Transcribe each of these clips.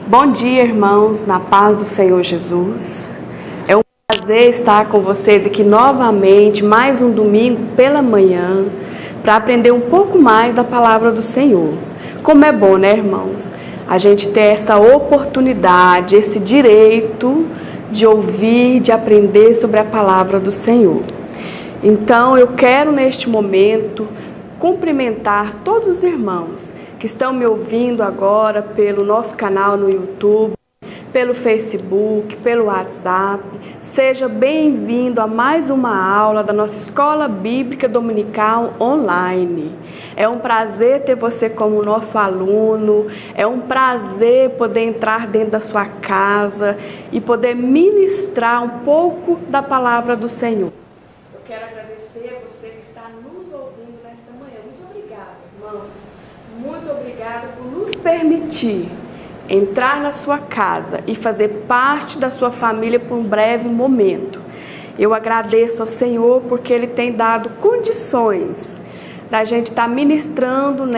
Bom dia, irmãos, na paz do Senhor Jesus. É um prazer estar com vocês aqui novamente, mais um domingo pela manhã, para aprender um pouco mais da palavra do Senhor. Como é bom, né, irmãos? A gente ter essa oportunidade, esse direito de ouvir, de aprender sobre a palavra do Senhor. Então, eu quero neste momento cumprimentar todos os irmãos que estão me ouvindo agora pelo nosso canal no YouTube, pelo Facebook, pelo WhatsApp. Seja bem-vindo a mais uma aula da nossa Escola Bíblica Dominical Online. É um prazer ter você como nosso aluno, é um prazer poder entrar dentro da sua casa e poder ministrar um pouco da palavra do Senhor. Eu quero agradecer a você que está nos ouvindo nesta manhã. Muito obrigada, irmãos. Muito obrigada por nos permitir entrar na sua casa e fazer parte da sua família por um breve momento. Eu agradeço ao Senhor porque Ele tem dado condições da gente estar ministrando,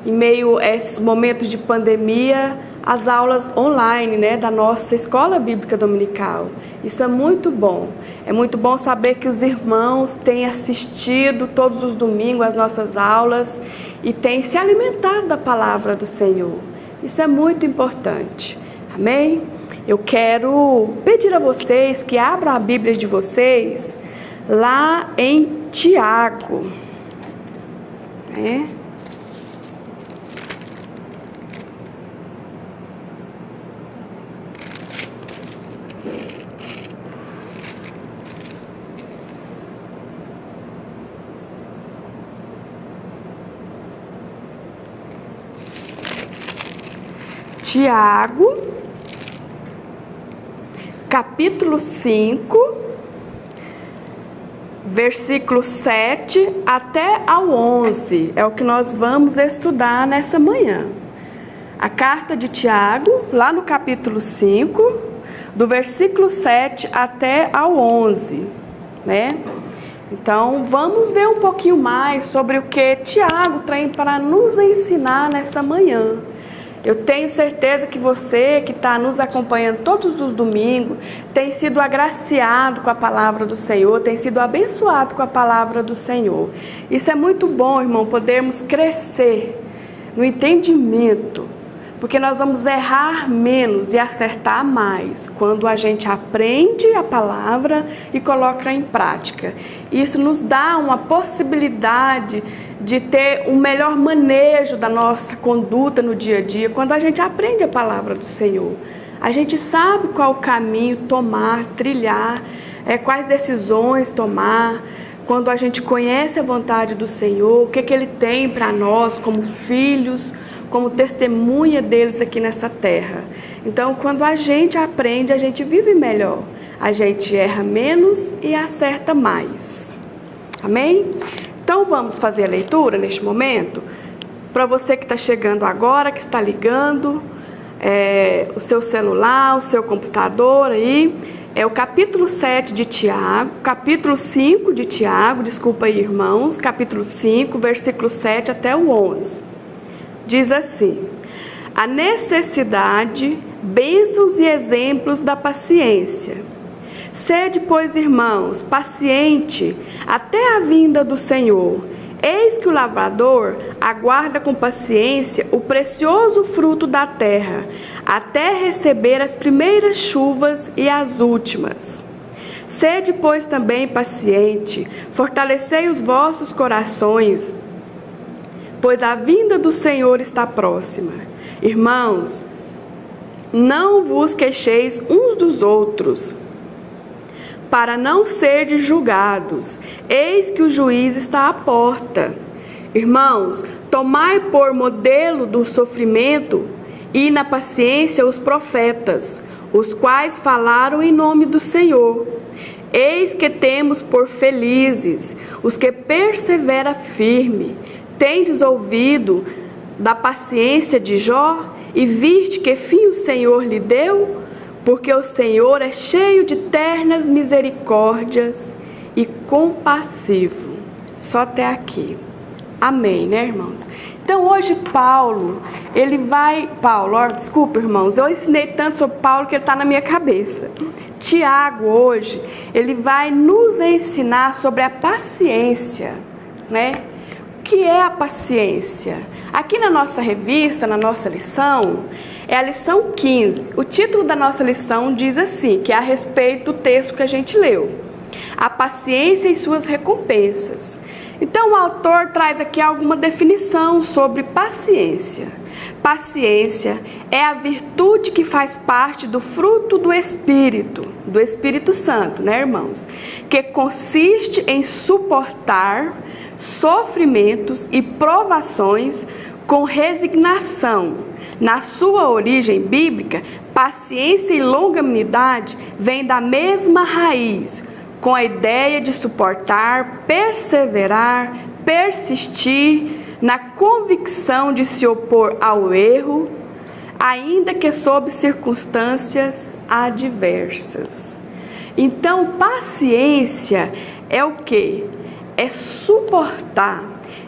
em meio a esses momentos de pandemia, as aulas online, da nossa Escola Bíblica Dominical. Isso é muito bom. É muito bom saber que os irmãos têm assistido todos os domingos às nossas aulas e têm se alimentado da palavra do Senhor. Isso é muito importante. Amém? Eu quero pedir a vocês que abram a Bíblia de vocês lá em Tiago. Tiago, capítulo 5, versículo 7 até ao 11, é o que nós vamos estudar nessa manhã. A carta de Tiago, lá no capítulo 5, do versículo 7 até ao 11, Então, vamos ver um pouquinho mais sobre o que Tiago tem para nos ensinar nessa manhã. Eu tenho certeza que você que está nos acompanhando todos os domingos tem sido agraciado com a palavra do Senhor, tem sido abençoado com a palavra do Senhor. Isso é muito bom, irmão, podermos crescer no entendimento, porque nós vamos errar menos e acertar mais quando a gente aprende a palavra e coloca em prática. Isso nos dá uma possibilidade de ter um melhor manejo da nossa conduta no dia a dia. Quando a gente aprende a palavra do Senhor, a gente sabe qual caminho tomar, trilhar, quais decisões tomar. Quando a gente conhece a vontade do Senhor, o que Ele tem para nós como filhos, como testemunha deles aqui nessa terra. Então, quando a gente aprende, a gente vive melhor. A gente erra menos e acerta mais. Amém? Então, vamos fazer a leitura neste momento. Para você que está chegando agora, que está ligando o seu celular, o seu computador aí, é o capítulo 7 de Tiago, capítulo 5 de Tiago, desculpa aí, irmãos, capítulo 5, versículo 7 até o 11. Diz assim: a necessidade, bênçãos e exemplos da paciência. Sede, pois, irmãos, paciente até a vinda do Senhor. Eis que o lavrador aguarda com paciência o precioso fruto da terra, até receber as primeiras chuvas e as últimas. Sede, pois, também paciente, fortalecei os vossos corações, pois a vinda do Senhor está próxima. Irmãos, não vos queixeis uns dos outros, para não serdes julgados. Eis que o juiz está à porta. Irmãos, tomai por modelo do sofrimento e na paciência os profetas, os quais falaram em nome do Senhor. Eis que temos por felizes os que perseveram firme. Tendes ouvido da paciência de Jó e viste que fim o Senhor lhe deu? Porque o Senhor é cheio de ternas misericórdias e compassivo. Só até aqui. Amém, irmãos? Então hoje Paulo, desculpa irmãos, eu ensinei tanto sobre Paulo que ele está na minha cabeça. Tiago hoje, ele vai nos ensinar sobre a paciência, né? O que é a paciência? Aqui na nossa revista, na nossa lição, é a lição 15. O título da nossa lição diz assim, que é a respeito do texto que a gente leu. A paciência e suas recompensas. Então o autor traz aqui alguma definição sobre paciência. Paciência é a virtude que faz parte do fruto do Espírito Santo, né, irmãos? Que consiste em suportar sofrimentos e provações com resignação. Na sua origem bíblica, paciência e longanimidade vêm da mesma raiz, com a ideia de suportar, perseverar, persistir na convicção de se opor ao erro, ainda que sob circunstâncias adversas. Então, paciência é o quê? É suportar,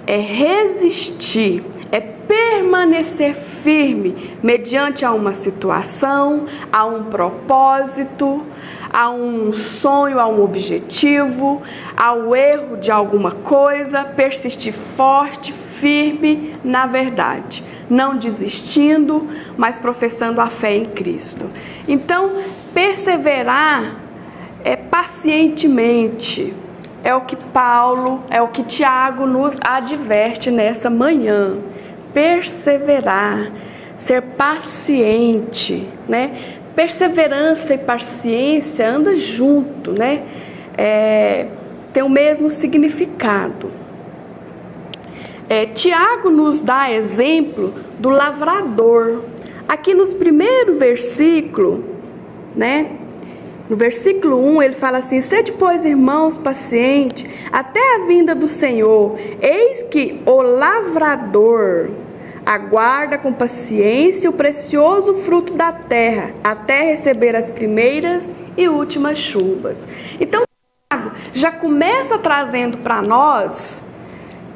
é resistir, é permanecer firme mediante a uma situação, a um propósito, a um sonho, a um objetivo, ao erro de alguma coisa, persistir forte, firme na verdade, não desistindo, mas professando a fé em Cristo. Então, perseverar é pacientemente, é o que Tiago nos adverte nessa manhã. Perseverar, ser paciente, né? Perseverança e paciência andam junto, né? Tem o mesmo significado. Tiago nos dá exemplo do lavrador. Aqui nos primeiros versículos, né? No versículo 1 ele fala assim: sede, pois, irmãos, pacientes, até a vinda do Senhor. Eis que o lavrador aguarda com paciência o precioso fruto da terra, até receber as primeiras e últimas chuvas. Então, já começa trazendo para nós,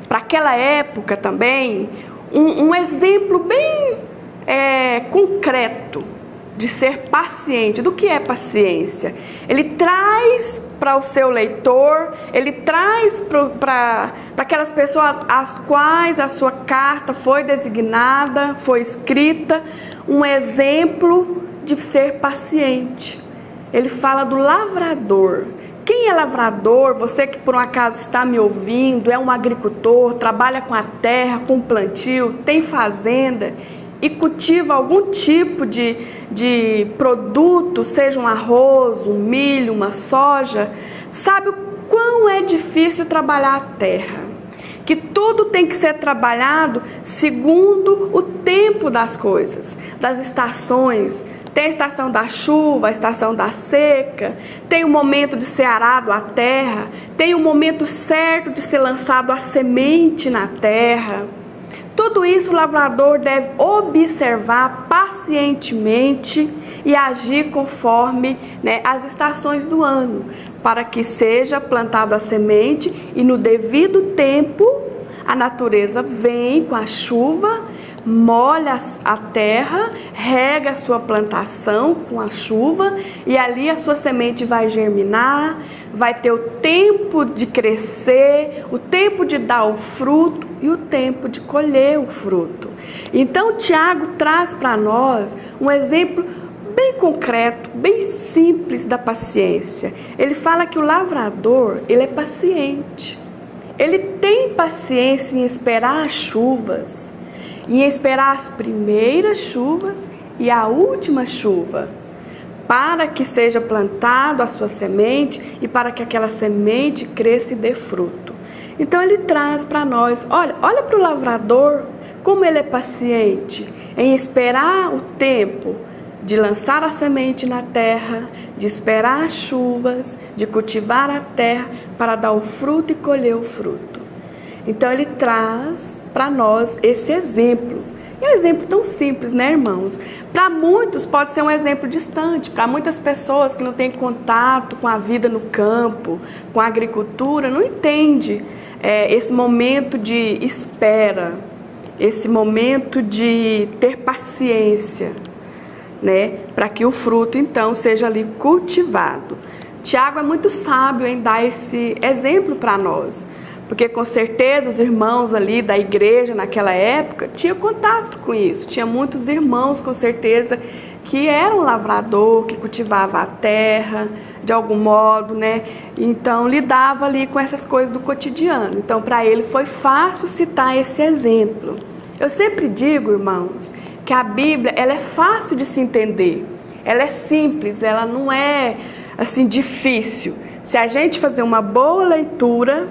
para aquela época também, um exemplo bem concreto de ser paciente. Do que é paciência? Ele traz para o seu leitor, ele traz para aquelas pessoas às quais a sua carta foi designada, foi escrita, um exemplo de ser paciente. Ele fala do lavrador. Quem é lavrador? Você que por um acaso está me ouvindo, é um agricultor, trabalha com a terra, com plantio, tem fazenda e cultiva algum tipo de produto, seja um arroz, um milho, uma soja, sabe o quão é difícil trabalhar a terra. Que tudo tem que ser trabalhado segundo o tempo das coisas, das estações. Tem a estação da chuva, a estação da seca, tem o momento de ser arado a terra, tem o momento certo de ser lançado a semente na terra. Tudo isso o lavrador deve observar pacientemente e agir conforme, as estações do ano, para que seja plantada a semente e no devido tempo a natureza vem com a chuva, molha a terra, rega a sua plantação com a chuva e ali a sua semente vai germinar, vai ter o tempo de crescer, o tempo de dar o fruto e o tempo de colher o fruto. Então Tiago traz para nós um exemplo bem concreto, bem simples da paciência. Ele fala que o lavrador, ele é paciente. Ele tem paciência em esperar as chuvas, em esperar as primeiras chuvas e a última chuva, para que seja plantado a sua semente e para que aquela semente cresça e dê fruto. Então ele traz para nós, olha para o lavrador, como ele é paciente em esperar o tempo de lançar a semente na terra, de esperar as chuvas, de cultivar a terra para dar o fruto e colher o fruto. Então ele traz para nós esse exemplo. E é um exemplo tão simples, né, irmãos? Para muitos pode ser um exemplo distante, para muitas pessoas que não têm contato com a vida no campo, com a agricultura, não entende esse momento de espera. esse momento de ter paciência, né, para que o fruto então seja ali cultivado. Tiago é muito sábio em dar esse exemplo para nós, porque com certeza os irmãos ali da igreja naquela época tinham contato com isso, tinha muitos irmãos com certeza que eram lavrador, que cultivava a terra de algum modo, né? Então lidava ali com essas coisas do cotidiano. Então para ele foi fácil citar esse exemplo. Eu sempre digo, irmãos, que a Bíblia ela é fácil de se entender, ela é simples, ela não é assim difícil. Se a gente fazer uma boa leitura,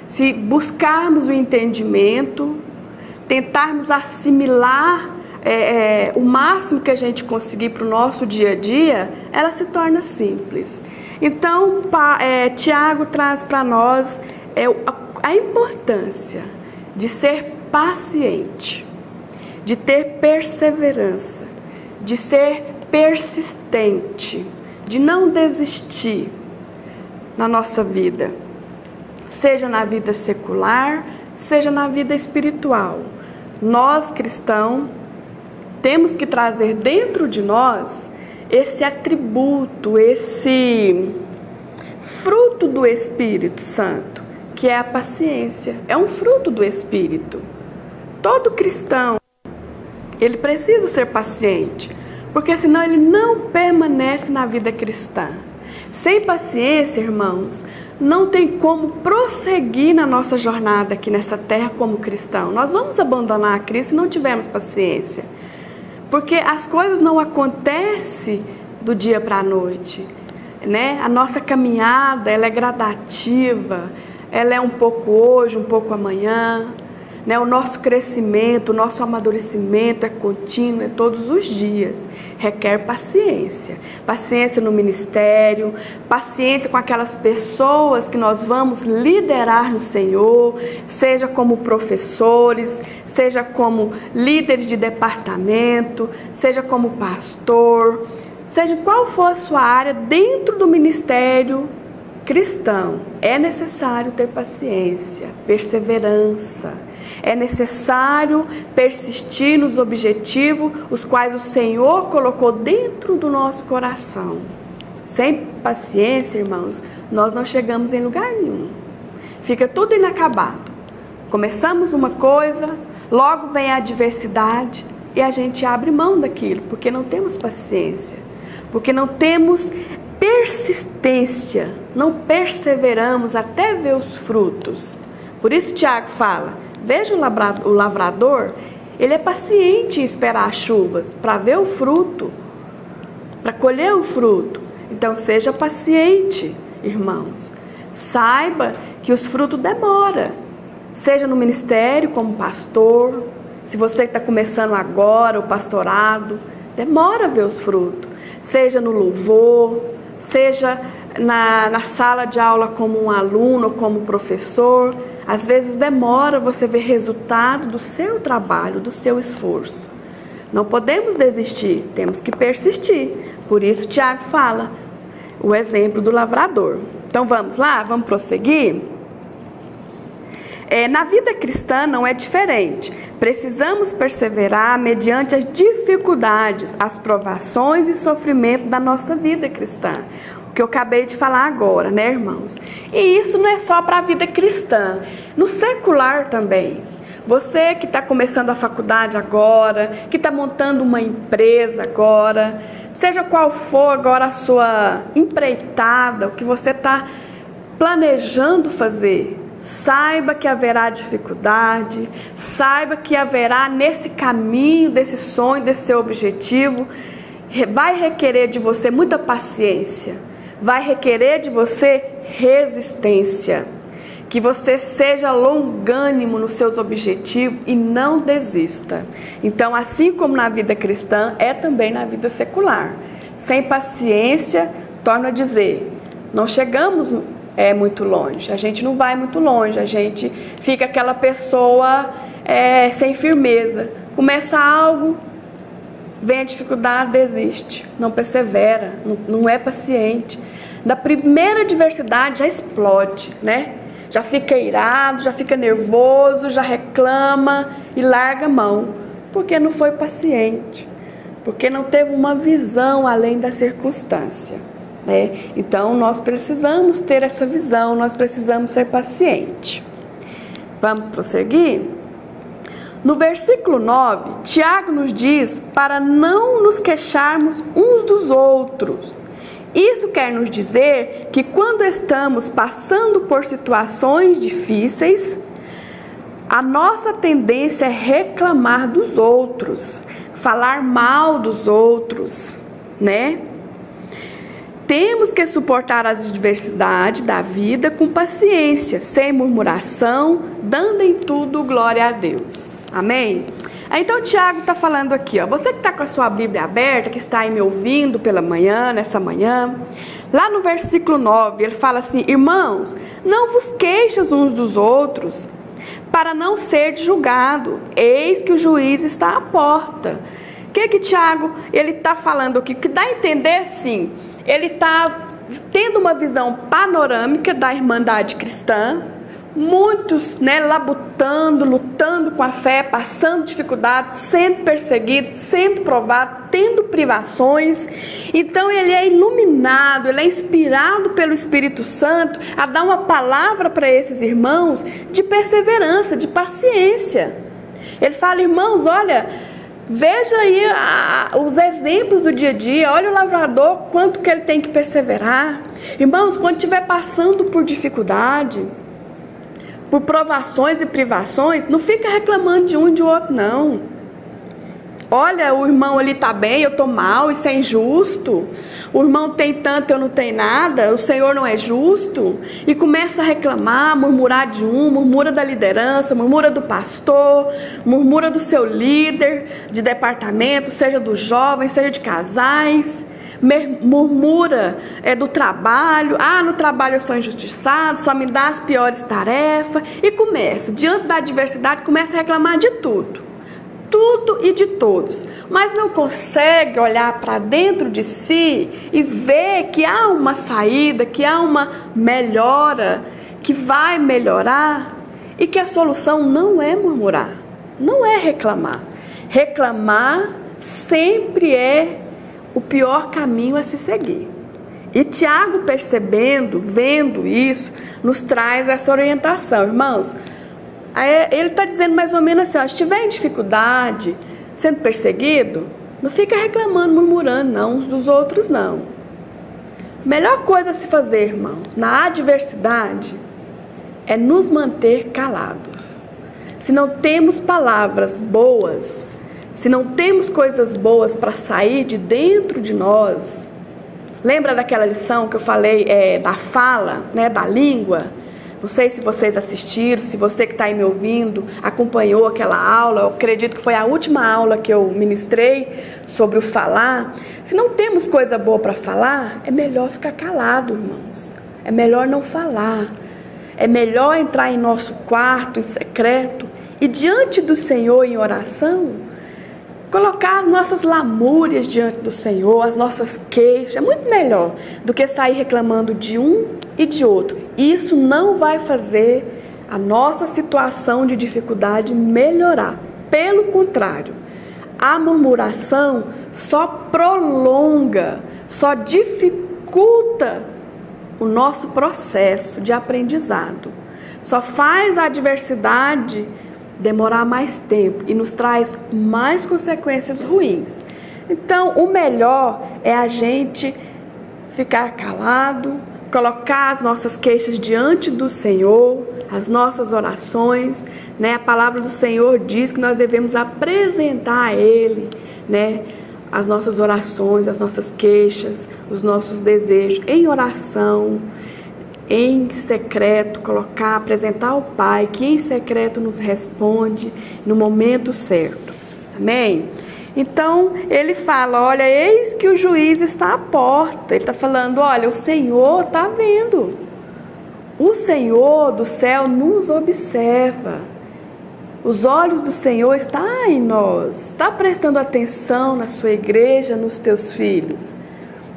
se buscarmos o entendimento, tentarmos assimilar o máximo que a gente conseguir para o nosso dia a dia, ela se torna simples. Então, Tiago traz para nós a importância de ser paciente, de ter perseverança, de ser persistente, de não desistir na nossa vida, seja na vida secular, seja na vida espiritual. Nós, cristãos, temos que trazer dentro de nós esse atributo, esse fruto do Espírito Santo, que é a paciência. É um fruto do Espírito. Todo cristão, ele precisa ser paciente, porque senão ele não permanece na vida cristã. Sem paciência, irmãos, não tem como prosseguir na nossa jornada aqui nessa terra como cristão. Nós vamos abandonar a Cristo se não tivermos paciência, porque as coisas não acontecem do dia para a noite, né? A nossa caminhada, ela é gradativa, ela é um pouco hoje, um pouco amanhã, né? O nosso crescimento, o nosso amadurecimento é contínuo, é todos os dias. Requer paciência. Paciência no ministério, paciência com aquelas pessoas que nós vamos liderar no Senhor, seja como professores, seja como líderes de departamento, seja como pastor, seja qual for a sua área dentro do ministério cristão. É necessário ter paciência, perseverança. É necessário persistir nos objetivos os quais o Senhor colocou dentro do nosso coração. Sem paciência, irmãos, nós não chegamos em lugar nenhum. Fica tudo inacabado. Começamos uma coisa, logo vem a adversidade e a gente abre mão daquilo, porque não temos paciência, porque não temos persistência, não perseveramos até ver os frutos. Por isso Tiago fala, veja o lavrador, ele é paciente em esperar as chuvas para ver o fruto, para colher o fruto. Então seja paciente, irmãos. Saiba que os frutos demoram, seja no ministério como pastor, se você está começando agora o pastorado, demora a ver os frutos, seja no louvor, seja na sala de aula como um aluno, como professor. Às vezes demora você ver resultado do seu trabalho, do seu esforço. Não podemos desistir, temos que persistir. Por isso Tiago fala o exemplo do lavrador. Então vamos lá, vamos prosseguir? Na vida cristã não é diferente. Precisamos perseverar mediante as dificuldades, as provações e sofrimento da nossa vida cristã. Que eu acabei de falar agora, né, irmãos? E isso não é só para a vida cristã, no secular também. Você que está começando a faculdade agora, que está montando uma empresa agora, seja qual for agora a sua empreitada, o que você está planejando fazer, saiba que haverá dificuldade, saiba que haverá nesse caminho, desse sonho, desse seu objetivo, vai requerer de você muita paciência. Vai requerer de você resistência, que você seja longânimo nos seus objetivos e não desista. Então, assim como na vida cristã, é também na vida secular. Sem paciência, torno a dizer, não chegamos muito longe, a gente não vai muito longe, a gente fica aquela pessoa sem firmeza. Começa algo, vem a dificuldade, desiste, não persevera, não é paciente. Da primeira adversidade já explode, né? Já fica irado, já fica nervoso, já reclama e larga a mão, porque não foi paciente, porque não teve uma visão além da circunstância, né? Então nós precisamos ter essa visão, nós precisamos ser pacientes. Vamos prosseguir? No versículo 9, Tiago nos diz para não nos queixarmos uns dos outros. Isso quer nos dizer que quando estamos passando por situações difíceis, a nossa tendência é reclamar dos outros, falar mal dos outros, né? Temos que suportar as adversidades da vida com paciência, sem murmuração, dando em tudo glória a Deus. Amém? Então Tiago está falando aqui, ó, você que está com a sua Bíblia aberta, que está aí me ouvindo pela manhã, nessa manhã, lá no versículo 9, ele fala assim: irmãos, não vos queixes uns dos outros, para não ser julgado, eis que o juiz está à porta. O que Tiago ele está falando aqui? Que dá a entender assim, ele está tendo uma visão panorâmica da Irmandade Cristã, muitos, né, labutando, lutando com a fé, passando dificuldades, sendo perseguidos, sendo provados, tendo privações. Então ele é iluminado, ele é inspirado pelo Espírito Santo a dar uma palavra para esses irmãos de perseverança, de paciência. Ele fala: irmãos, olha, veja aí os exemplos do dia a dia, olha o lavrador, quanto que ele tem que perseverar. Irmãos, quando estiver passando por dificuldade, por provações e privações, não fica reclamando de um e de outro, não. Olha, o irmão ali está bem, eu estou mal, isso é injusto. O irmão tem tanto, eu não tenho nada, o Senhor não é justo. E começa a reclamar, murmurar de um, murmura da liderança, murmura do pastor, murmura do seu líder de departamento, seja dos jovens, seja de casais. Murmura do trabalho, no trabalho eu sou injustiçado, só me dá as piores tarefas, e começa, diante da adversidade, começa a reclamar de tudo e de todos, mas não consegue olhar para dentro de si e ver que há uma saída, que há uma melhora, que vai melhorar, e que a solução não é murmurar, não é reclamar. Reclamar sempre é o pior caminho a se seguir. E Tiago, percebendo, vendo isso, nos traz essa orientação. Irmãos, ele está dizendo mais ou menos assim, ó, se estiver em dificuldade, sendo perseguido, não fica reclamando, murmurando, não, uns dos outros, não. Melhor coisa a se fazer, irmãos, na adversidade, é nos manter calados. Se não temos palavras boas, se não temos coisas boas para sair de dentro de nós, lembra daquela lição que eu falei da fala, né, da língua? Não sei se vocês assistiram, se você que está aí me ouvindo acompanhou aquela aula, eu acredito que foi a última aula que eu ministrei sobre o falar. Se não temos coisa boa para falar, é melhor ficar calado, irmãos. É melhor não falar. É melhor entrar em nosso quarto, em secreto, e diante do Senhor em oração, colocar as nossas lamúrias diante do Senhor, as nossas queixas, é muito melhor do que sair reclamando de um e de outro. Isso não vai fazer a nossa situação de dificuldade melhorar. Pelo contrário, a murmuração só prolonga, só dificulta o nosso processo de aprendizado. Só faz a adversidade demorar mais tempo e nos traz mais consequências ruins. Então, o melhor é a gente ficar calado, colocar as nossas queixas diante do Senhor, as nossas orações, né? A palavra do Senhor diz que nós devemos apresentar a Ele, né, as nossas orações, as nossas queixas, os nossos desejos em oração, em secreto, apresentar ao Pai, que em secreto nos responde no momento certo. Amém? Então, ele fala, olha, eis que o juiz está à porta. Ele está falando, olha, o Senhor está vendo. O Senhor do céu nos observa. Os olhos do Senhor estão em nós. Está prestando atenção na sua igreja, nos teus filhos.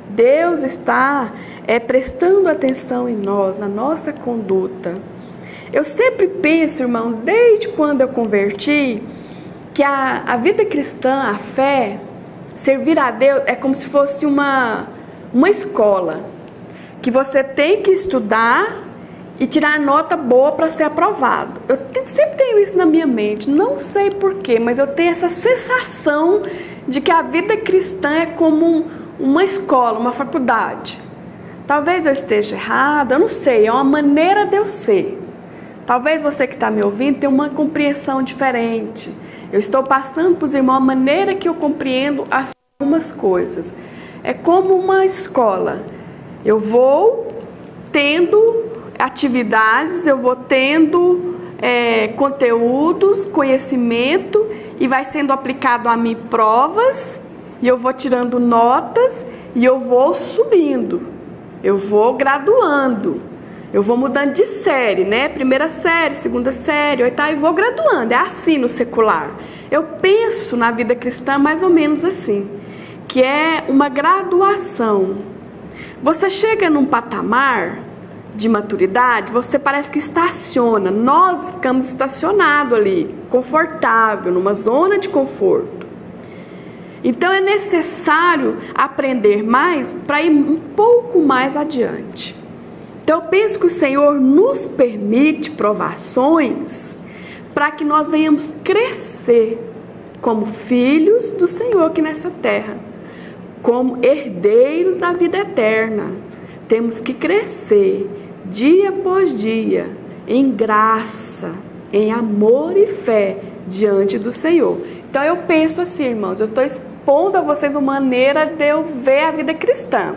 Deus está prestando atenção em nós, na nossa conduta. Eu sempre penso, irmão, desde quando eu converti, que a vida cristã, a fé, servir a Deus é como se fosse uma escola, que você tem que estudar e tirar nota boa para ser aprovado. Eu sempre tenho isso na minha mente, não sei porquê, mas eu tenho essa sensação de que a vida cristã é como uma escola, uma faculdade. Talvez eu esteja errada, eu não sei, é uma maneira de eu ser. Talvez você que está me ouvindo tenha uma compreensão diferente. Eu estou passando para os irmãos a maneira que eu compreendo algumas coisas. É como uma escola. Eu vou tendo atividades, eu vou tendo conteúdos, conhecimento, e vai sendo aplicado a mim provas, e eu vou tirando notas, e eu vou subindo, eu vou graduando, eu vou mudando de série, né? Primeira série, segunda série, oitava, e vou graduando. É assim no secular. Eu penso na vida cristã mais ou menos assim, que é uma graduação. Você chega num patamar de maturidade, você parece que estaciona. Nós ficamos estacionados ali, confortável, numa zona de conforto. Então é necessário aprender mais para ir um pouco mais adiante. Então eu penso que o Senhor nos permite provações para que nós venhamos crescer como filhos do Senhor aqui nessa terra, como herdeiros da vida eterna. Temos que crescer dia após dia em graça, em amor e fé diante do Senhor. Então eu penso assim, irmãos, eu estou expondo a vocês uma maneira de eu ver a vida cristã.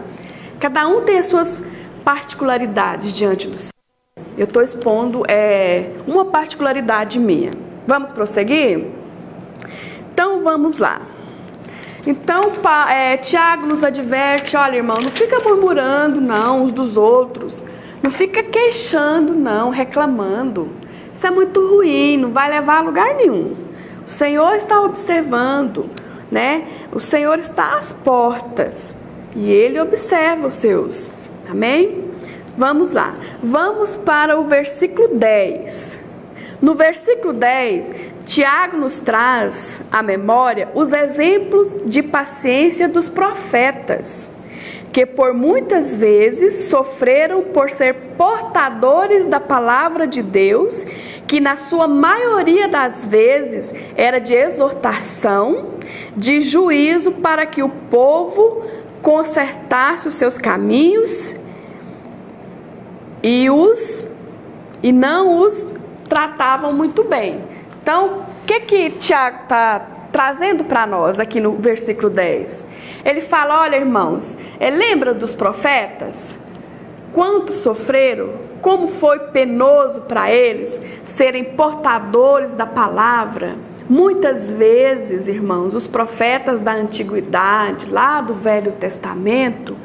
Cada um tem as suas particularidades diante do Senhor. Eu estou expondo uma particularidade minha. Vamos prosseguir? Então vamos lá. Então Tiago nos adverte: olha, irmão, não fica murmurando não uns dos outros, não fica queixando não, reclamando. Isso é muito ruim, não vai levar a lugar nenhum. O Senhor está observando, né? O Senhor está às portas e Ele observa os seus. Amém? Vamos lá. Vamos para o versículo 10. No versículo 10, Tiago nos traz à memória os exemplos de paciência dos profetas, que por muitas vezes sofreram por ser portadores da palavra de Deus, que na sua maioria das vezes era de exortação, de juízo, para que o povo consertasse os seus caminhos e não os tratavam muito bem. Então, o que Tiago está trazendo para nós aqui no versículo 10? Ele fala: olha, irmãos, lembra dos profetas? Quanto sofreram? Como foi penoso para eles serem portadores da palavra? Muitas vezes, irmãos, os profetas da antiguidade, lá do Velho Testamento,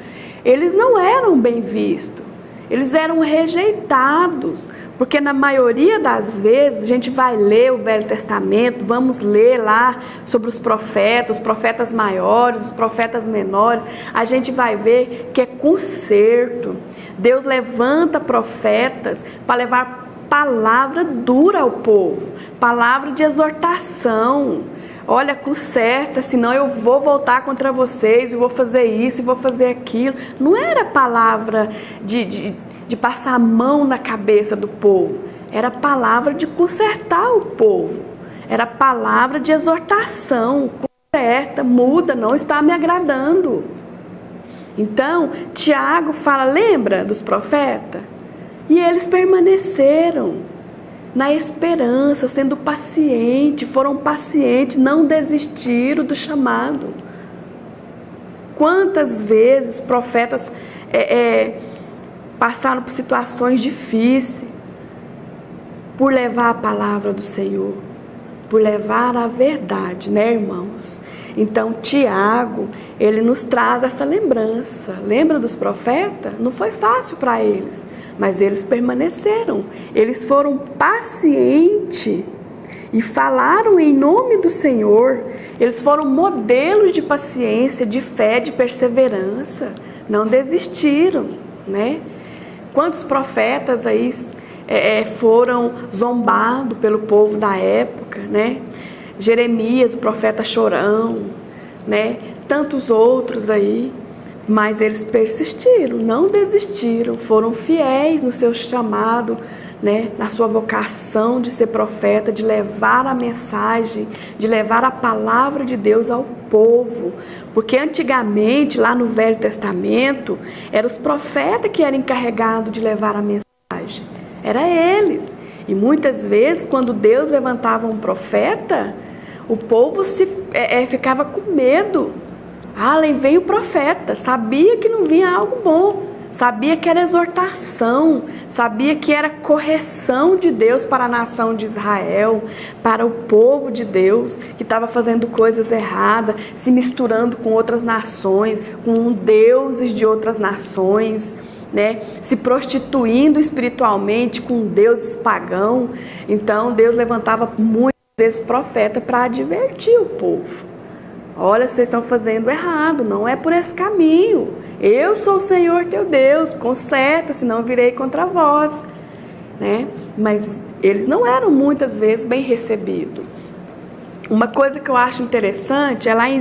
eles não eram bem vistos, eles eram rejeitados, porque na maioria das vezes a gente vai ler o Velho Testamento, vamos ler lá sobre os profetas maiores, os profetas menores, a gente vai ver que é conserto. Deus levanta profetas para levar palavra dura ao povo, palavra de exortação. Olha, conserta, senão eu vou voltar contra vocês, eu vou fazer isso e vou fazer aquilo. Não era palavra de passar a mão na cabeça do povo, era palavra de consertar o povo, era palavra de exortação. Conserta, muda, não está me agradando. Então, Tiago fala: lembra dos profetas? E eles permaneceram na esperança, sendo pacientes, foram pacientes, não desistiram do chamado. Quantas vezes profetas passaram por situações difíceis por levar a palavra do Senhor, por levar a verdade, né, irmãos? Então, Tiago, ele nos traz essa lembrança. Lembra dos profetas? Não foi fácil para eles, mas eles permaneceram. Eles foram pacientes e falaram em nome do Senhor. Eles foram modelos de paciência, de fé, de perseverança. Não desistiram, né? Quantos profetas aí foram zombados pelo povo da época, né? Jeremias, o profeta chorão, né? Tantos outros aí. Mas eles persistiram, não desistiram, foram fiéis no seu chamado, né? Na sua vocação de ser profeta, de levar a mensagem, de levar a palavra de Deus ao povo. Porque antigamente, lá no Velho Testamento, eram os profetas que eram encarregados de levar a mensagem. Era eles. E muitas vezes, quando Deus levantava um profeta, o povo ficava com medo. Além veio o profeta, sabia que não vinha algo bom, sabia que era exortação, sabia que era correção de Deus para a nação de Israel, para o povo de Deus que estava fazendo coisas erradas, se misturando com outras nações, com deuses de outras nações, né? Se prostituindo espiritualmente com deuses pagãos. Então Deus levantava muitos desses profetas para advertir o povo. Olha, vocês estão fazendo errado, não é por esse caminho. Eu sou o Senhor teu Deus, conserta, senão virei contra vós, né? Mas eles não eram muitas vezes bem recebidos. Uma coisa que eu acho interessante é lá em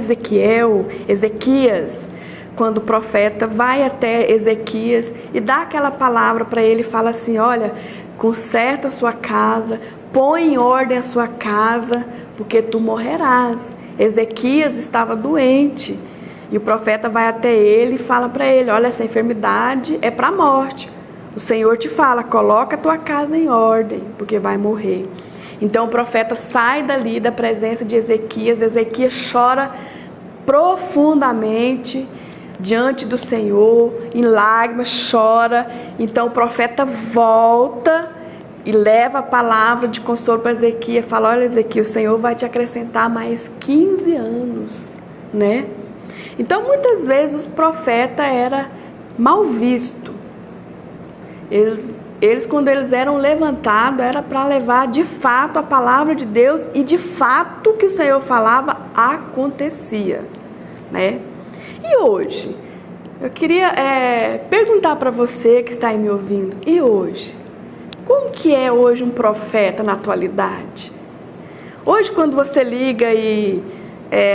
Ezequias, quando o profeta vai até Ezequias e dá aquela palavra para ele, fala assim: olha, conserta a sua casa, põe em ordem a sua casa, porque tu morrerás. Ezequias estava doente e o profeta vai até ele e fala para ele: olha, essa enfermidade é para a morte. O Senhor te fala, coloca a tua casa em ordem, porque vai morrer. Então o profeta sai dali da presença de Ezequias. Ezequias chora profundamente diante do Senhor, em lágrimas, chora. Então o profeta volta e leva a palavra de consolo para Ezequias, fala: olha, Ezequias, o Senhor vai te acrescentar mais 15 anos, né? Então, muitas vezes, os profetas eram mal vistos. Eles, quando eles eram levantados, era para levar, de fato, a palavra de Deus, e, de fato, o que o Senhor falava, acontecia, né? E hoje? Eu queria perguntar para você que está aí me ouvindo, e hoje? Como que é hoje um profeta na atualidade? Hoje, quando você liga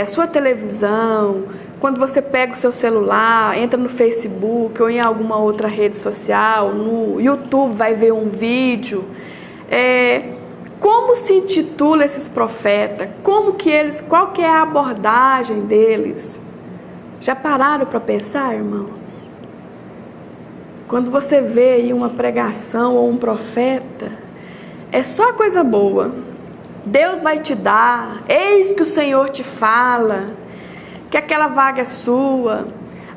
a sua televisão, quando você pega o seu celular, entra no Facebook ou em alguma outra rede social, no YouTube, vai ver um vídeo, como se intitula esses profetas? Qual que é a abordagem deles? Já pararam para pensar, irmãos? Quando você vê aí uma pregação ou um profeta, é só coisa boa. Deus vai te dar, eis que o Senhor te fala, que aquela vaga é sua,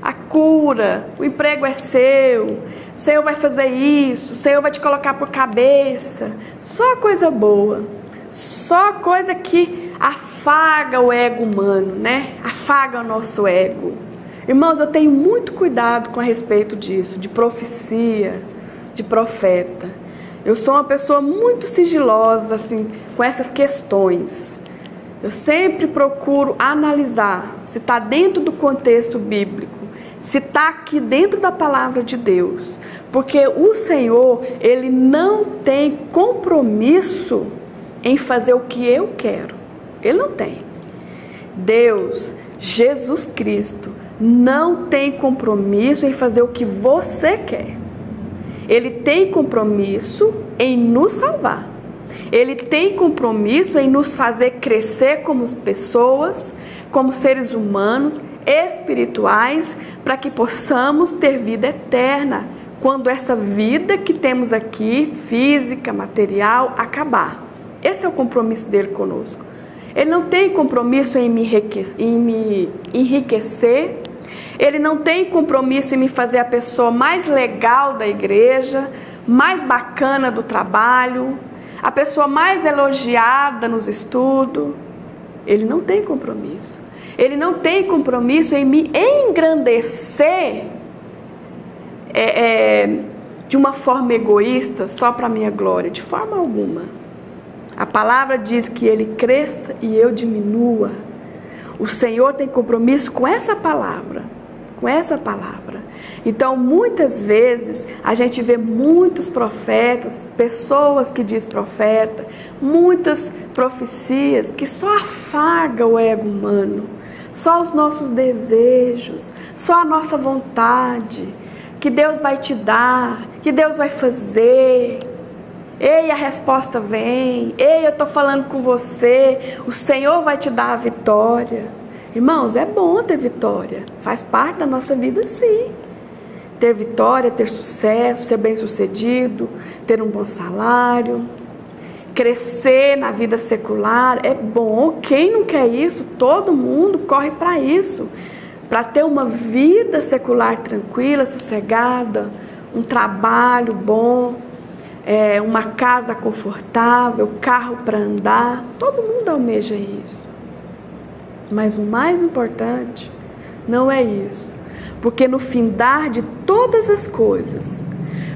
a cura, o emprego é seu, o Senhor vai fazer isso, o Senhor vai te colocar por cabeça. Só coisa boa, só coisa que afaga o ego humano, né? Afaga o nosso ego. Irmãos, eu tenho muito cuidado com a respeito disso, de profecia, de profeta. Eu sou uma pessoa muito sigilosa, assim, com essas questões. Eu sempre procuro analisar se está dentro do contexto bíblico, se está aqui dentro da palavra de Deus. Porque o Senhor, Ele não tem compromisso em fazer o que eu quero. Ele não tem. Deus, Jesus Cristo, não tem compromisso em fazer o que você quer. Ele tem compromisso em nos salvar. Ele tem compromisso em nos fazer crescer como pessoas, como seres humanos, espirituais, para que possamos ter vida eterna, quando essa vida que temos aqui, física, material, acabar. Esse é o compromisso dele conosco. Ele não tem compromisso em me enriquecer. Ele não tem compromisso em me fazer a pessoa mais legal da igreja, mais bacana do trabalho, a pessoa mais elogiada nos estudos. Ele não tem compromisso. Ele não tem compromisso em me engrandecer de uma forma egoísta, só para a minha glória, de forma alguma. A palavra diz que ele cresça e eu diminua. O Senhor tem compromisso com essa palavra, com essa palavra. Então, muitas vezes, a gente vê muitos profetas, pessoas que diz profeta, muitas profecias que só afaga o ego humano, só os nossos desejos, só a nossa vontade, que Deus vai te dar, que Deus vai fazer. Ei, a resposta vem. Ei, eu estou falando com você. O Senhor vai te dar a vitória. Irmãos, é bom ter vitória. Faz parte da nossa vida, sim. Ter vitória, ter sucesso, ser bem-sucedido, ter um bom salário, crescer na vida secular, é bom. Quem não quer isso? Todo mundo corre para isso. Para ter uma vida secular tranquila, sossegada, um trabalho bom, uma casa confortável, carro para andar. Todo mundo almeja isso. Mas o mais importante não é isso. Porque no findar de todas as coisas,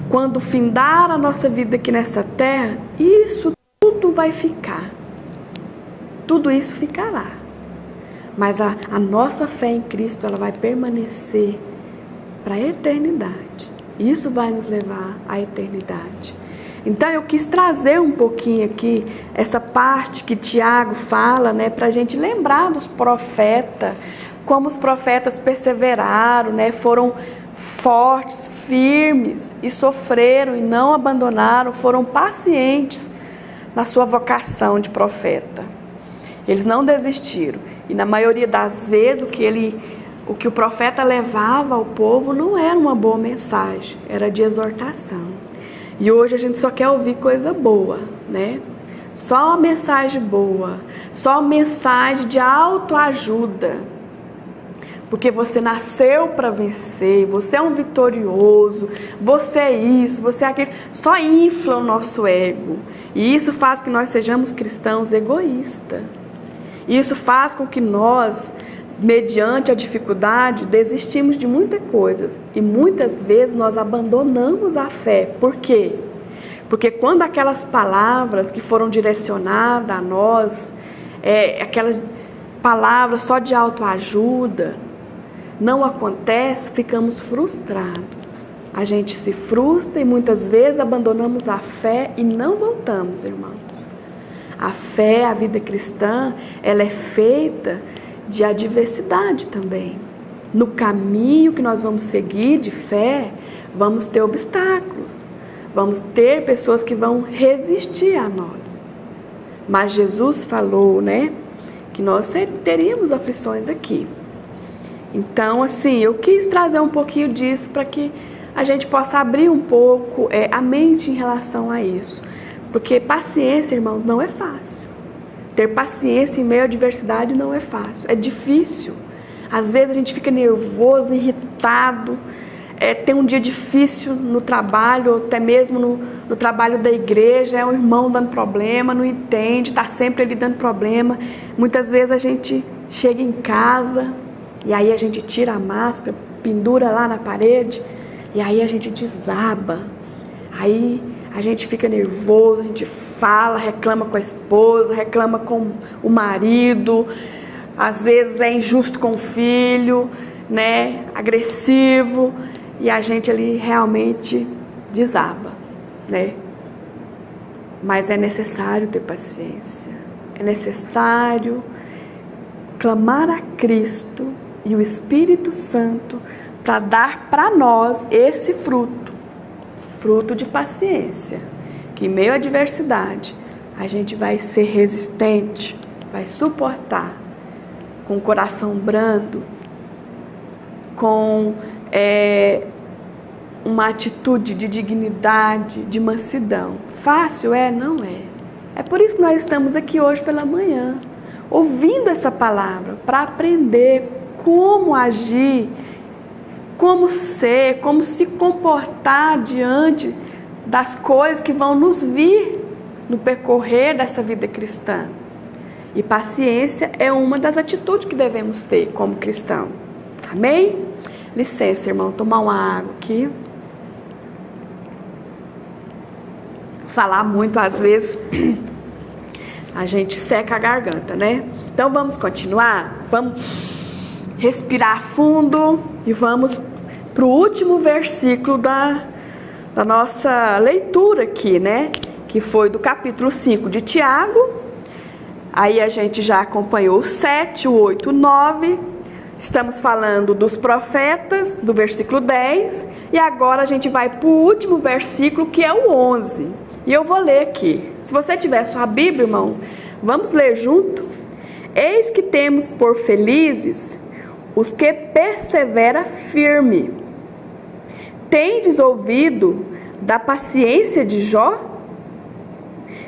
quando findar a nossa vida aqui nessa terra, isso tudo vai ficar. Tudo isso ficará. Mas a nossa fé em Cristo, ela vai permanecer para a eternidade. Isso vai nos levar à eternidade. Então eu quis trazer um pouquinho aqui essa parte que Tiago fala, né, para a gente lembrar dos profetas, como os profetas perseveraram, né, foram fortes, firmes e sofreram e não abandonaram, foram pacientes na sua vocação de profeta. Eles não desistiram. E na maioria das vezes o que o profeta levava ao povo não era uma boa mensagem, era de exortação. E hoje a gente só quer ouvir coisa boa, né? Só uma mensagem boa, só uma mensagem de autoajuda. Porque você nasceu para vencer, você é um vitorioso, você é isso, você é aquilo. Só infla o nosso ego. E isso faz que nós sejamos cristãos egoístas. Isso faz com que nós, mediante a dificuldade, desistimos de muitas coisas. E muitas vezes nós abandonamos a fé. Por quê? Porque quando aquelas palavras que foram direcionadas a nós, aquelas palavras só de autoajuda, não acontece, ficamos frustrados. A gente se frustra e muitas vezes abandonamos a fé e não voltamos, irmãos. A fé, a vida cristã, ela é feita de adversidade também. No caminho que nós vamos seguir de fé, vamos ter obstáculos. Vamos ter pessoas que vão resistir a nós. Mas Jesus falou, né, que nós teríamos aflições aqui. Então, assim, eu quis trazer um pouquinho disso para que a gente possa abrir um pouco a mente em relação a isso. Porque paciência, irmãos, não é fácil. Ter paciência em meio à adversidade não é fácil, é difícil. Às vezes a gente fica nervoso, irritado, tem um dia difícil no trabalho, ou até mesmo no trabalho da igreja, é um irmão dando problema, não entende, está sempre ali dando problema. Muitas vezes a gente chega em casa e aí a gente tira a máscara, pendura lá na parede e aí a gente desaba. Aí a gente fica nervoso, a gente fala, reclama com a esposa, reclama com o marido, às vezes é injusto com o filho, né, agressivo, e a gente ali realmente desaba, né? Mas é necessário ter paciência, é necessário clamar a Cristo e o Espírito Santo para dar para nós esse fruto de paciência, que em meio à adversidade a gente vai ser resistente, vai suportar, com o coração brando, com uma atitude de dignidade, de mansidão. Fácil é? Não é. É por isso que nós estamos aqui hoje pela manhã, ouvindo essa palavra, para aprender como agir, como ser, como se comportar diante das coisas que vão nos vir no percorrer dessa vida cristã. E paciência é uma das atitudes que devemos ter como cristão. Amém? Licença, irmão, tomar uma água aqui. Falar muito, às vezes, a gente seca a garganta, né? Então vamos continuar? Vamos respirar fundo e vamos para o último versículo da nossa leitura aqui, né? Que foi do capítulo 5 de Tiago. Aí a gente já acompanhou o 7, o 8, o 9. Estamos falando dos profetas, do versículo 10. E agora a gente vai para o último versículo, que é o 11. E eu vou ler aqui. Se você tiver sua Bíblia, irmão, vamos ler junto. Eis que temos por felizes os que perseveram firme. Tendes ouvido da paciência de Jó?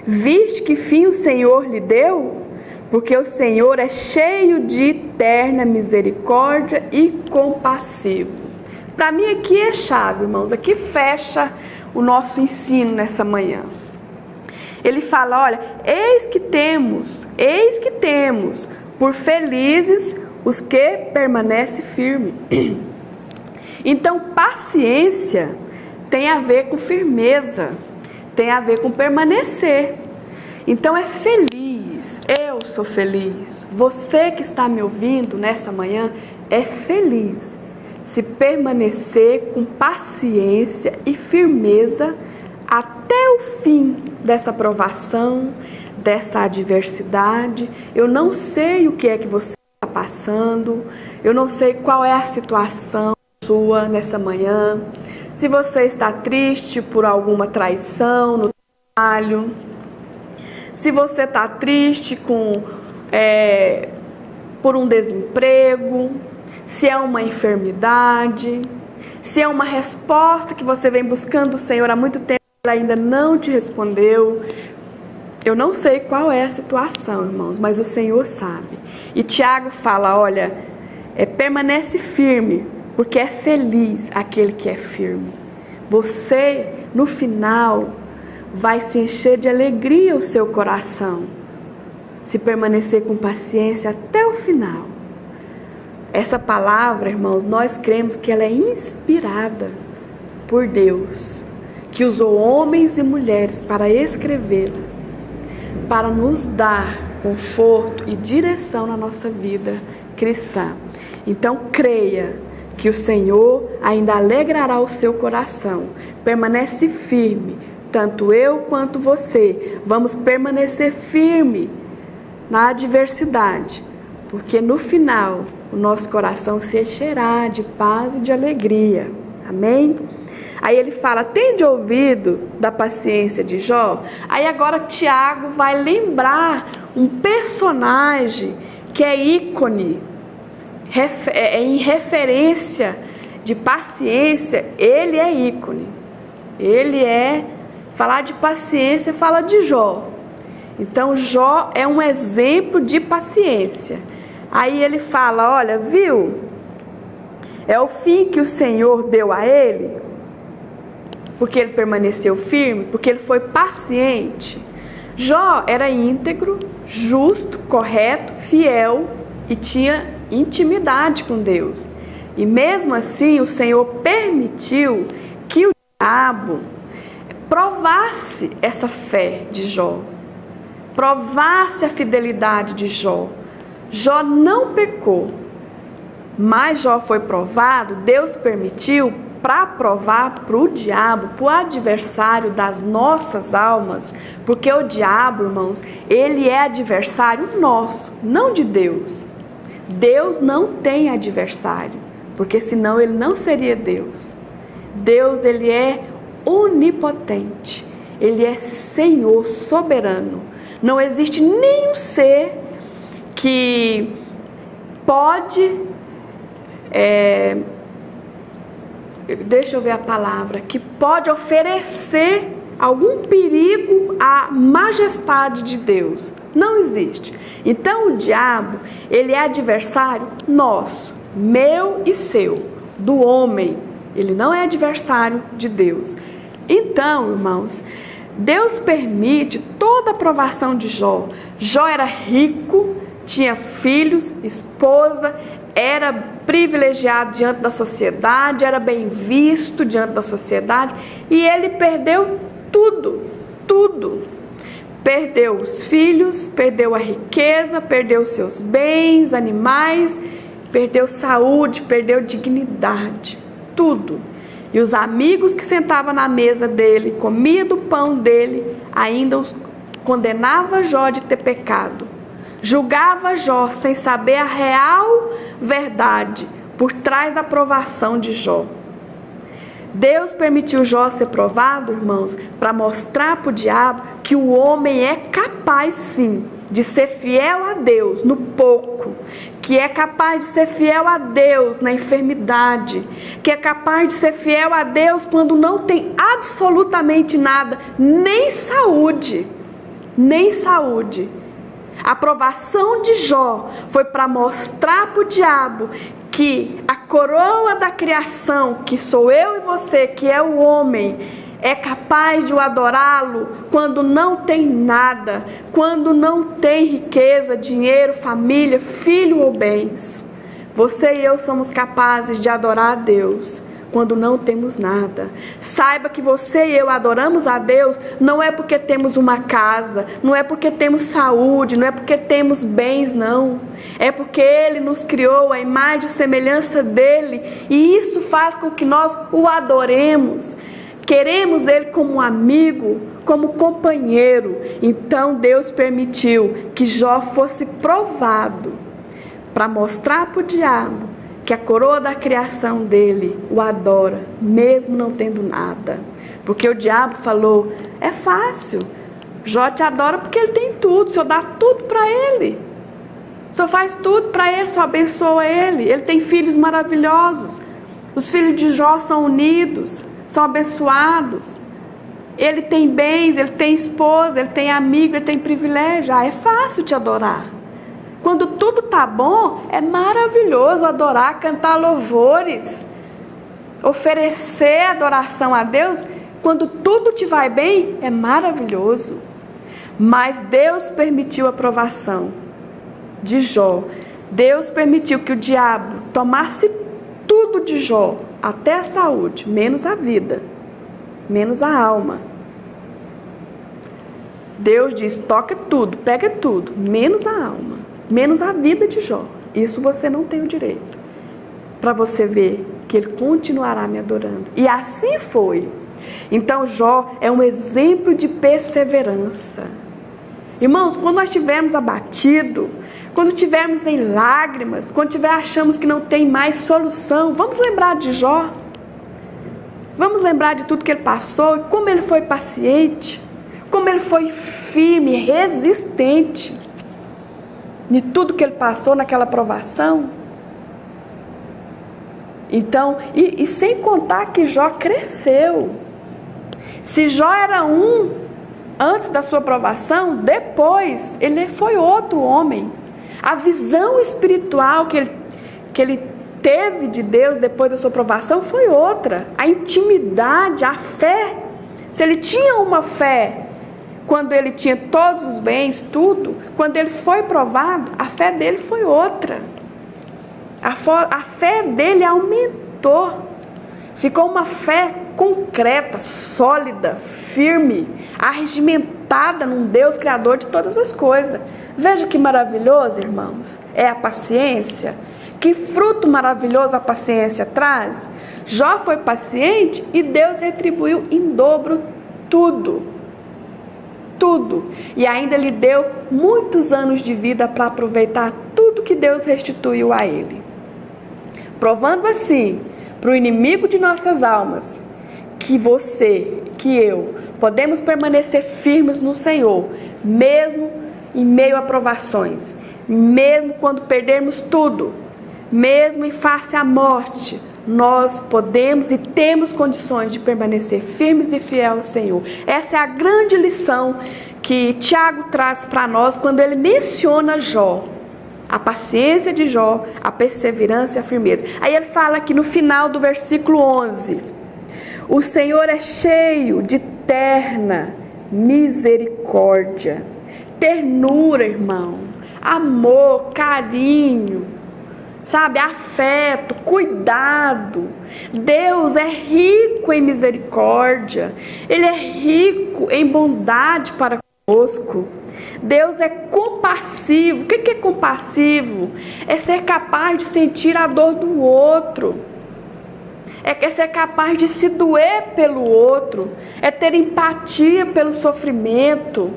Viste que fim o Senhor lhe deu? Porque o Senhor é cheio de eterna misericórdia e compassivo. Para mim aqui é chave, irmãos. Aqui fecha o nosso ensino nessa manhã. Ele fala, olha, eis que temos por felizes os que permanecem firmes. Então, paciência tem a ver com firmeza, tem a ver com permanecer. Então, é feliz, eu sou feliz. Você que está me ouvindo nessa manhã é feliz se permanecer com paciência e firmeza até o fim dessa provação, dessa adversidade. Eu não sei o que é que você está passando, eu não sei qual é a situação sua nessa manhã, se você está triste por alguma traição no trabalho, se você está triste por um desemprego, se é uma enfermidade, se é uma resposta que você vem buscando do Senhor há muito tempo e Ele ainda não te respondeu. Eu não sei qual é a situação, irmãos, mas o Senhor sabe. E Tiago fala, olha, permanece firme, porque é feliz aquele que é firme. Você, no final, vai se encher de alegria o seu coração, se permanecer com paciência até o final. Essa palavra, irmãos, nós cremos que ela é inspirada por Deus, que usou homens e mulheres para escrevê-la, para nos dar conforto e direção na nossa vida cristã. Então, creia que o Senhor ainda alegrará o seu coração. Permanece firme, tanto eu quanto você. Vamos permanecer firme na adversidade, porque no final o nosso coração se encherá de paz e de alegria. Amém? Aí ele fala, tende ouvido da paciência de Jó? Aí agora Tiago vai lembrar um personagem que é ícone, em referência de paciência. Ele é ícone. Falar de paciência, fala de Jó. Então Jó é um exemplo de paciência. Aí ele fala, olha, viu? É o fim que o Senhor deu a ele, porque ele permaneceu firme, porque ele foi paciente. Jó era íntegro, justo, correto, fiel e tinha intimidade com Deus. E mesmo assim o Senhor permitiu que o diabo provasse essa fé de Jó, provasse a fidelidade de Jó. Jó não pecou, mas Jó foi provado. Deus permitiu para provar para o diabo, para o adversário das nossas almas, porque o diabo, irmãos, ele é adversário nosso, não de Deus. Deus não tem adversário, porque senão ele não seria Deus. Deus, ele é onipotente, ele é Senhor soberano. Não existe nenhum ser que pode, deixa eu ver a palavra, que pode oferecer algum perigo à majestade de Deus. Não existe. Então o diabo, ele é adversário nosso, meu e seu, do homem. Ele não é adversário de Deus. Então, irmãos, Deus permite toda a provação de Jó. Jó era rico, tinha filhos, esposa, era privilegiado diante da sociedade, era bem visto diante da sociedade, e ele perdeu tudo. Perdeu os filhos, perdeu a riqueza, perdeu seus bens, animais, perdeu saúde, perdeu dignidade. tudo. E os amigos que sentavam na mesa dele, comiam do pão dele, ainda os condenava Jó de ter pecado. Julgava Jó sem saber a real verdade por trás da provação de Jó. Deus permitiu Jó ser provado, irmãos, para mostrar para o diabo que o homem é capaz sim de ser fiel a Deus no pouco, que é capaz de ser fiel a Deus na enfermidade, que é capaz de ser fiel a Deus quando não tem absolutamente nada, nem saúde, nem saúde. A provação de Jó foi para mostrar para o diabo que a coroa da criação, que sou eu e você, que é o homem, é capaz de o adorá-lo quando não tem nada, quando não tem riqueza, dinheiro, família, filho ou bens. Você e eu somos capazes de adorar a Deus quando não temos nada. Saiba que você e eu adoramos a Deus não é porque temos uma casa, não é porque temos saúde, não é porque temos bens, não. É porque Ele nos criou a imagem e semelhança dEle, e isso faz com que nós o adoremos. Queremos Ele como um amigo, como companheiro. Então Deus permitiu que Jó fosse provado para mostrar para o diabo que a coroa da criação dele o adora, mesmo não tendo nada. Porque o diabo falou, é fácil, Jó te adora porque ele tem tudo, o Senhor dá tudo para ele. O Senhor faz tudo para ele, o Senhor abençoa ele. Ele tem filhos maravilhosos. Os filhos de Jó são unidos, são abençoados. Ele tem bens, ele tem esposa, ele tem amigo, ele tem privilégio. É fácil te adorar. Quando tudo tá bom, é maravilhoso adorar, cantar louvores, oferecer adoração a Deus. Quando tudo te vai bem, é maravilhoso. Mas Deus permitiu a provação de Jó. Deus permitiu que o diabo tomasse tudo de Jó, até a saúde, menos a vida, menos a alma. Deus diz, toca tudo, pega tudo, menos a alma. Menos a vida de Jó. Isso você não tem o direito. Para você ver que ele continuará me adorando. E assim foi. Então Jó é um exemplo de perseverança. Irmãos, quando nós estivermos abatidos, quando estivermos em lágrimas, quando achamos que não tem mais solução, vamos lembrar de Jó. Vamos lembrar de tudo que ele passou, como ele foi paciente, como ele foi firme, resistente. De tudo que ele passou naquela provação. Então, e sem contar que Jó cresceu. Se Jó era um antes da sua provação, depois ele foi outro homem. A visão espiritual que ele teve de Deus depois da sua provação foi outra. A intimidade, a fé. Se ele tinha uma fé quando ele tinha todos os bens, tudo, quando ele foi provado, a fé dele foi outra. A fé dele aumentou. Ficou uma fé concreta, sólida, firme, arregimentada num Deus criador de todas as coisas. Veja que maravilhoso, irmãos, é a paciência. Que fruto maravilhoso a paciência traz. Jó foi paciente e Deus retribuiu em dobro tudo. Tudo. E ainda lhe deu muitos anos de vida para aproveitar tudo que Deus restituiu a ele. Provando assim, para o inimigo de nossas almas, que você, que eu, podemos permanecer firmes no Senhor, mesmo em meio a provações, mesmo quando perdermos tudo, mesmo em face à morte, nós podemos e temos condições de permanecer firmes e fiel ao Senhor. Essa é a grande lição que Tiago traz para nós quando ele menciona Jó. A paciência de Jó, a perseverança e a firmeza. Aí ele fala aqui no final do versículo 11. O Senhor é cheio de terna misericórdia, ternura, irmão, amor, carinho, sabe, afeto, cuidado. Deus é rico em misericórdia. Ele é rico em bondade para conosco. Deus é compassivo. O que é compassivo? É ser capaz de sentir a dor do outro. é ser capaz de se doer pelo outro, é ter empatia pelo sofrimento,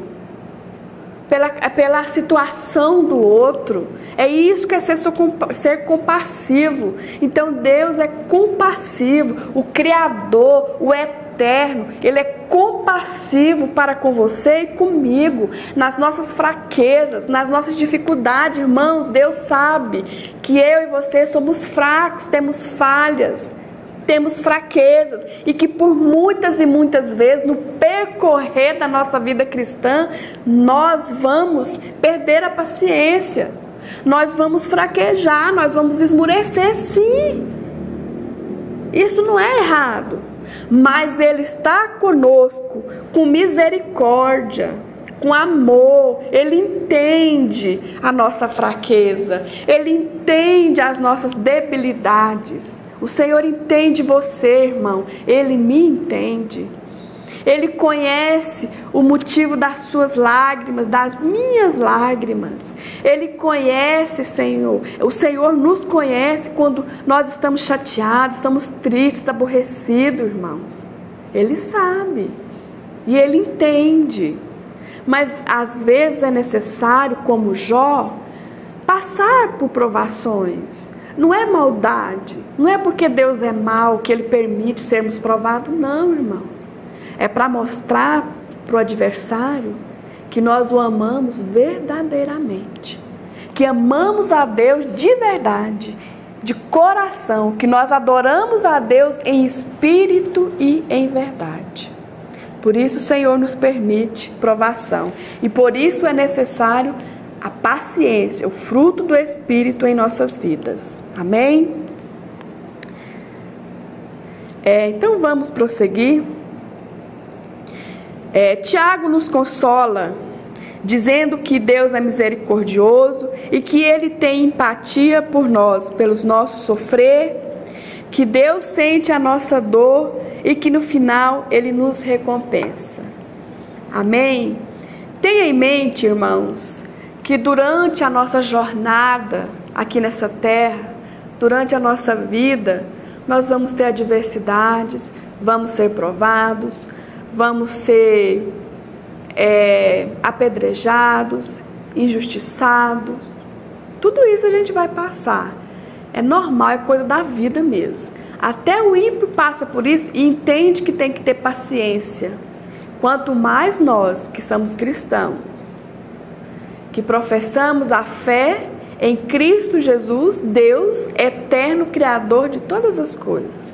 pela situação do outro. É isso que é ser compassivo. Então Deus é compassivo, o Criador, o Eterno, Ele é compassivo para com você e comigo, nas nossas fraquezas, nas nossas dificuldades. Irmãos, Deus sabe que eu e você somos fracos, temos falhas, temos fraquezas, e que por muitas e muitas vezes no percorrer da nossa vida cristã nós vamos perder a paciência, nós vamos fraquejar, nós vamos esmurecer, sim. Isso não é errado, mas Ele está conosco com misericórdia, com amor. Ele entende a nossa fraqueza, Ele entende as nossas debilidades. O Senhor entende você, irmão. Ele me entende. Ele conhece o motivo das suas lágrimas, das minhas lágrimas. Ele conhece, Senhor. O Senhor nos conhece quando nós estamos chateados, estamos tristes, aborrecidos, irmãos. Ele sabe. E Ele entende. Mas às vezes é necessário, como Jó, passar por provações. Não é maldade, não é porque Deus é mau que Ele permite sermos provados, não, irmãos. É para mostrar para o adversário que nós o amamos verdadeiramente, que amamos a Deus de verdade, de coração, que nós adoramos a Deus em espírito e em verdade. Por isso o Senhor nos permite provação, e por isso é necessário a paciência, o fruto do Espírito em nossas vidas. Amém? Então vamos prosseguir. Tiago nos consola, dizendo que Deus é misericordioso e que Ele tem empatia por nós, pelos nossos sofrer, que Deus sente a nossa dor e que no final Ele nos recompensa. Amém? Tenha em mente, irmãos, que durante a nossa jornada aqui nessa terra, durante a nossa vida, nós vamos ter adversidades, vamos ser provados, vamos ser apedrejados, injustiçados. Tudo isso a gente vai passar. É normal, é coisa da vida mesmo. Até o ímpio passa por isso e entende que tem que ter paciência. Quanto mais nós que somos cristãos, que professamos a fé em Cristo Jesus, Deus, eterno Criador de todas as coisas.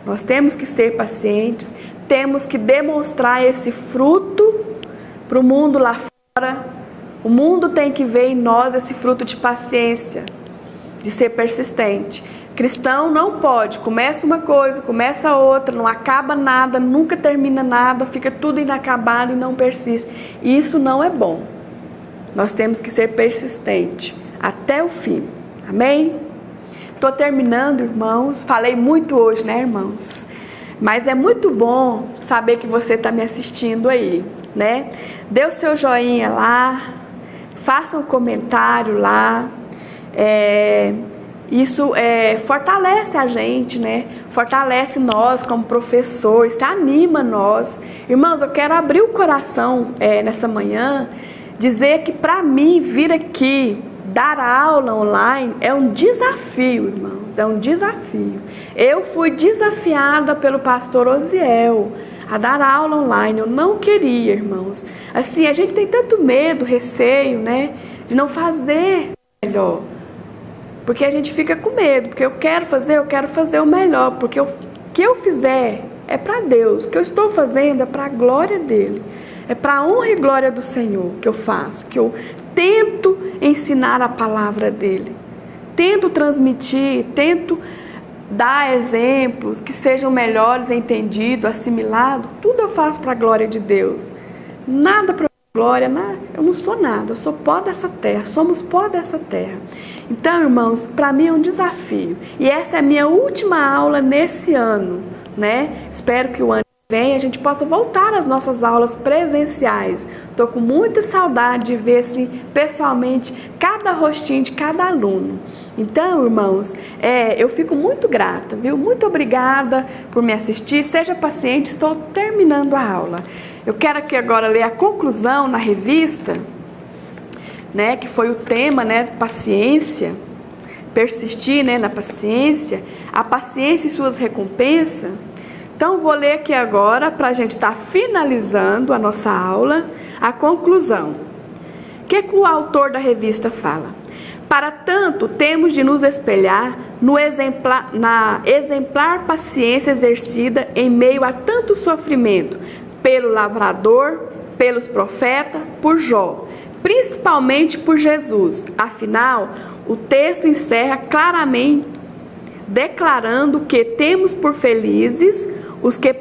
Nós temos que ser pacientes, temos que demonstrar esse fruto para o mundo lá fora. O mundo tem que ver em nós esse fruto de paciência, de ser persistente. Cristão não pode, começa uma coisa, começa outra, não acaba nada, nunca termina nada, fica tudo inacabado e não persiste. Isso não é bom. Nós temos que ser persistente até o fim. Amém? Estou terminando, irmãos. Falei muito hoje, né, irmãos? Mas é muito bom saber que você está me assistindo aí, né? Dê o seu joinha lá, faça um comentário lá. Isso fortalece a gente, né? Fortalece nós como professores, anima nós. Irmãos, eu quero abrir o coração nessa manhã, dizer que para mim vir aqui dar aula online é um desafio, irmãos, é um desafio. Eu fui desafiada pelo pastor Osiel a dar aula online, eu não queria, irmãos. Assim, a gente tem tanto medo, receio, né, de não fazer melhor. Porque a gente fica com medo, porque eu quero fazer o melhor, porque o que eu fizer é para Deus, o que eu estou fazendo é para a glória dele. É para a honra e glória do Senhor que eu faço, que eu tento ensinar a palavra dele, tento transmitir, tento dar exemplos que sejam melhores entendidos, assimilados. Tudo eu faço para a glória de Deus. Nada para glória, nada. Eu não sou nada, eu sou pó dessa terra, somos pó dessa terra. Então, irmãos, para mim é um desafio. E essa é a minha última aula nesse ano, né? Espero que o ano vem a gente possa voltar às nossas aulas presenciais. Estou com muita saudade de ver assim, pessoalmente cada rostinho de cada aluno. Então, irmãos, eu fico muito grata, viu? Muito obrigada por me assistir. Seja paciente, estou terminando a aula. Eu quero aqui agora ler a conclusão na revista, né, que foi o tema, né, paciência, persistir, né, na paciência, a paciência e suas recompensas. Então, vou ler aqui agora, para a gente estar finalizando a nossa aula, a conclusão. O que o autor da revista fala? Para tanto, temos de nos espelhar na exemplar paciência exercida em meio a tanto sofrimento, pelo lavrador, pelos profetas, por Jó, principalmente por Jesus. Afinal, o texto encerra claramente declarando que temos por felizes os que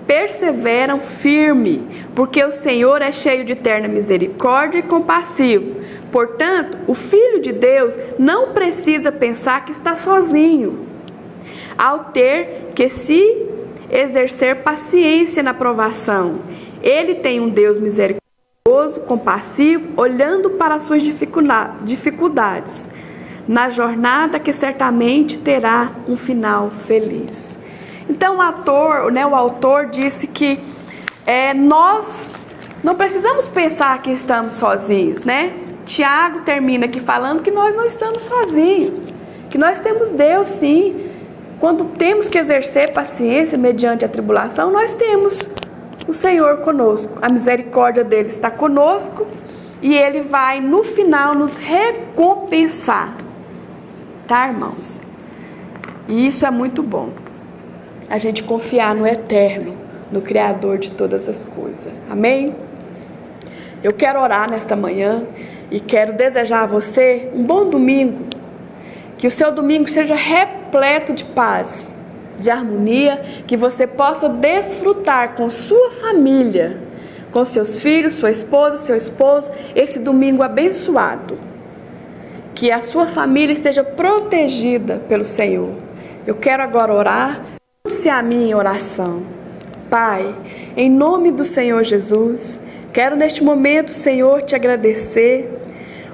perseveram firme, porque o Senhor é cheio de terna misericórdia e compassivo. Portanto, o Filho de Deus não precisa pensar que está sozinho, ao ter que se exercer paciência na provação. Ele tem um Deus misericordioso, compassivo, olhando para as suas dificuldades, na jornada que certamente terá um final feliz. Então o autor disse que nós não precisamos pensar que estamos sozinhos, né? Tiago termina aqui falando que nós não estamos sozinhos, que nós temos Deus sim. Quando temos que exercer paciência mediante a tribulação, nós temos o Senhor conosco, a misericórdia dele está conosco e ele vai no final nos recompensar, tá, irmãos? E isso é muito bom, a gente confiar no Eterno, no Criador de todas as coisas, amém? Eu quero orar nesta manhã e quero desejar a você um bom domingo, que o seu domingo seja repleto de paz, de harmonia, que você possa desfrutar com sua família, com seus filhos, sua esposa, seu esposo, esse domingo abençoado. Que a sua família esteja protegida pelo Senhor. Eu quero agora orar, junte-se a mim em oração. Pai, em nome do Senhor Jesus, quero neste momento, Senhor, te agradecer,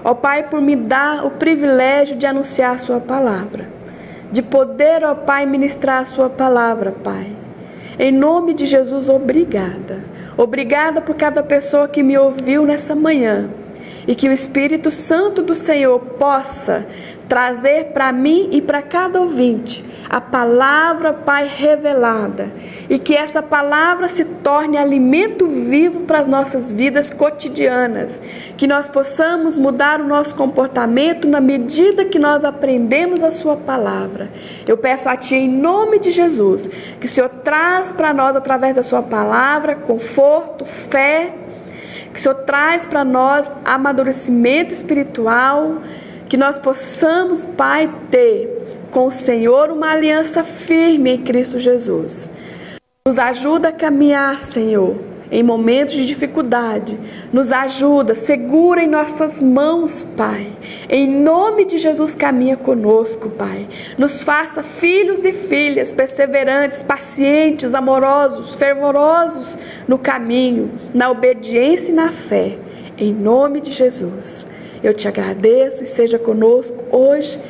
ó Pai, por me dar o privilégio de anunciar a sua palavra, de poder, ó Pai, ministrar a sua palavra, Pai. Em nome de Jesus, obrigada. Obrigada por cada pessoa que me ouviu nessa manhã. E que o Espírito Santo do Senhor possa trazer para mim e para cada ouvinte a palavra, Pai, revelada. E que essa palavra se torne alimento vivo para as nossas vidas cotidianas. Que nós possamos mudar o nosso comportamento na medida que nós aprendemos a sua palavra. Eu peço a Ti, em nome de Jesus, que o Senhor traz para nós, através da sua palavra, conforto, fé, que o Senhor traz para nós amadurecimento espiritual, que nós possamos, Pai, ter com o Senhor uma aliança firme em Cristo Jesus. Nos ajuda a caminhar, Senhor, em momentos de dificuldade. Nos ajuda, segura em nossas mãos, Pai. Em nome de Jesus, caminha conosco, Pai. Nos faça filhos e filhas perseverantes, pacientes, amorosos, fervorosos no caminho, na obediência e na fé. Em nome de Jesus, eu te agradeço e seja conosco hoje